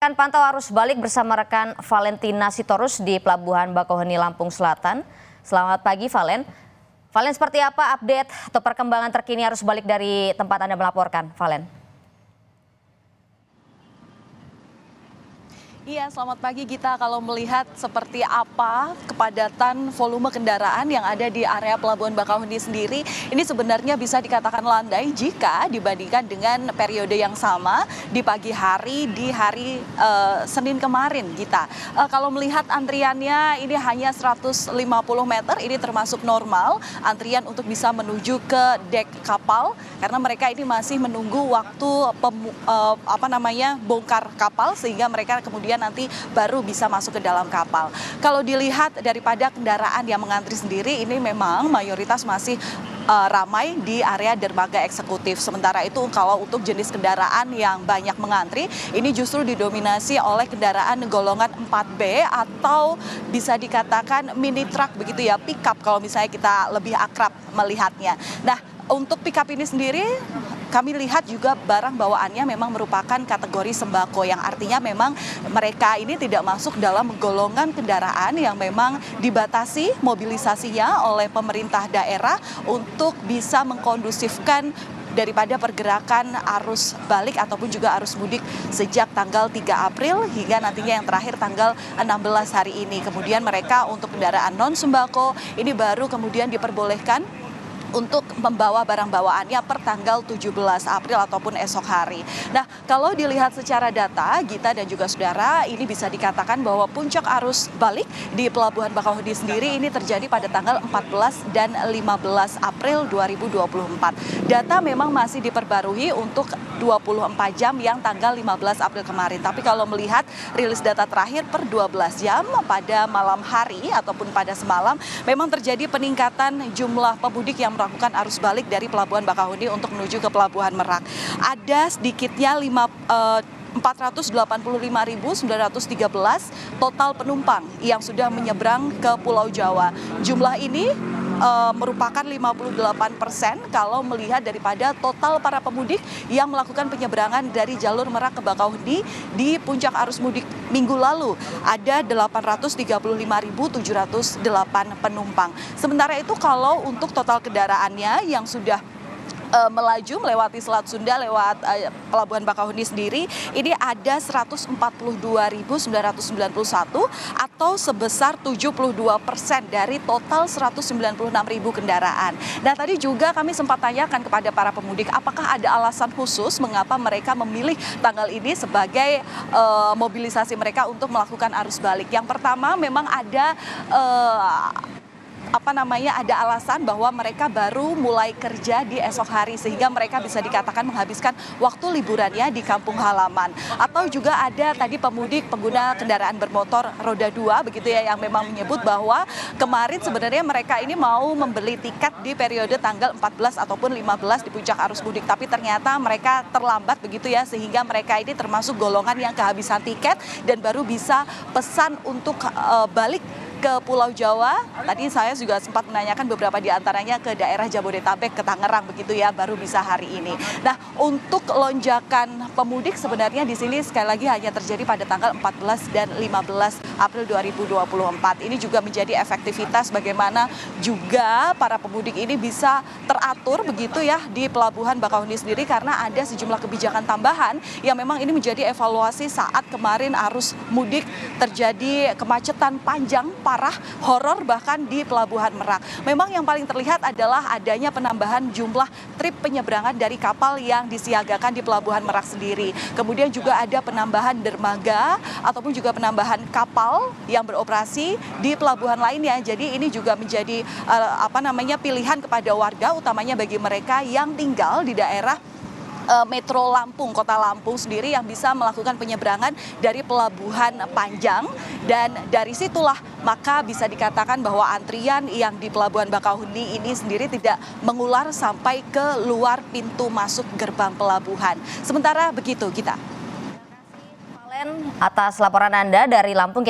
Akan pantau arus balik bersama rekan Valentina Sitorus di Pelabuhan Bakauheni, Lampung Selatan. Selamat pagi, Valen. Valen, seperti apa update atau perkembangan terkini arus balik dari tempat Anda melaporkan, Valen? Iya, selamat pagi Gita. Kalau melihat seperti apa kepadatan volume kendaraan yang ada di area Pelabuhan Bakauheni sendiri, ini sebenarnya bisa dikatakan landai jika dibandingkan dengan periode yang sama di pagi hari di hari Senin kemarin, Gita. Kalau melihat antriannya ini hanya 150 meter, ini termasuk normal antrian untuk bisa menuju ke dek kapal karena mereka ini masih menunggu waktu bongkar kapal sehingga mereka kemudian nanti baru bisa masuk ke dalam kapal. Kalau dilihat daripada kendaraan yang mengantri sendiri, ini memang mayoritas masih ramai di area dermaga eksekutif. Sementara itu kalau untuk jenis kendaraan yang banyak mengantri, ini justru didominasi oleh kendaraan golongan 4B atau bisa dikatakan mini truck begitu ya, pickup kalau misalnya kita lebih akrab melihatnya. Nah, untuk pickup ini sendiri kami lihat juga barang bawaannya memang merupakan kategori sembako yang artinya memang mereka ini tidak masuk dalam golongan kendaraan yang memang dibatasi mobilisasinya oleh pemerintah daerah untuk bisa mengkondusifkan daripada pergerakan arus balik ataupun juga arus mudik sejak tanggal 3 April hingga nantinya yang terakhir tanggal 16 hari ini. Kemudian mereka untuk kendaraan non sembako ini baru kemudian diperbolehkan untuk membawa barang bawaannya per tanggal 17 April ataupun esok hari. Nah, kalau dilihat secara data, Gita dan juga saudara, ini bisa dikatakan bahwa puncak arus balik di Pelabuhan Bakauheni sendiri ini terjadi pada tanggal 14 dan 15 April 2024. Data memang masih diperbarui untuk 24 jam yang tanggal 15 April kemarin. Tapi kalau melihat rilis data terakhir per 12 jam pada malam hari ataupun pada semalam, memang terjadi peningkatan jumlah pemudik yang melakukan arus balik dari Pelabuhan Bakauheni untuk menuju ke Pelabuhan Merak. Ada sedikitnya 485.913 total penumpang yang sudah menyeberang ke Pulau Jawa. Jumlah ini merupakan 58% kalau melihat daripada total para pemudik yang melakukan penyeberangan dari jalur Merak ke Bakauheni di puncak arus mudik minggu lalu. Ada 835.708 penumpang. Sementara itu kalau untuk total kendaraannya yang sudah melaju melewati Selat Sunda lewat Pelabuhan Bakauheni sendiri ini ada 142.991 atau sebesar 72% dari total 196.000 kendaraan. Nah, tadi juga kami sempat tanyakan kepada para pemudik apakah ada alasan khusus mengapa mereka memilih tanggal ini sebagai mobilisasi mereka untuk melakukan arus balik. Yang pertama memang ada ada alasan bahwa mereka baru mulai kerja di esok hari sehingga mereka bisa dikatakan menghabiskan waktu liburannya di kampung halaman. Atau juga ada tadi pemudik pengguna kendaraan bermotor roda 2 begitu ya yang memang menyebut bahwa kemarin sebenarnya mereka ini mau membeli tiket di periode tanggal 14 ataupun 15 di puncak arus mudik, tapi ternyata mereka terlambat begitu ya sehingga mereka ini termasuk golongan yang kehabisan tiket dan baru bisa pesan untuk balik ke Pulau Jawa. Tadi saya juga sempat menanyakan beberapa di antaranya ke daerah Jabodetabek, ke Tangerang begitu ya, baru bisa hari ini. Nah, untuk lonjakan pemudik sebenarnya di sini sekali lagi hanya terjadi pada tanggal 14 dan 15 April 2024. Ini juga menjadi efektivitas bagaimana juga para pemudik ini bisa teratur begitu ya di Pelabuhan Bakauheni sendiri karena ada sejumlah kebijakan tambahan yang memang ini menjadi evaluasi saat kemarin arus mudik terjadi kemacetan panjang parah, horor bahkan di Pelabuhan Merak. Memang yang paling terlihat adalah adanya penambahan jumlah trip penyeberangan dari kapal yang disiagakan di Pelabuhan Merak sendiri. Kemudian juga ada penambahan dermaga ataupun juga penambahan kapal yang beroperasi di pelabuhan lainnya. Jadi ini juga menjadi pilihan kepada warga utamanya bagi mereka yang tinggal di daerah Metro Lampung, Kota Lampung sendiri yang bisa melakukan penyeberangan dari Pelabuhan Panjang dan dari situlah maka bisa dikatakan bahwa antrian yang di Pelabuhan Bakauheni ini sendiri tidak mengular sampai ke luar pintu masuk gerbang pelabuhan. Sementara begitu, Gita. Terima kasih, Valen, atas laporan Anda dari Lampung.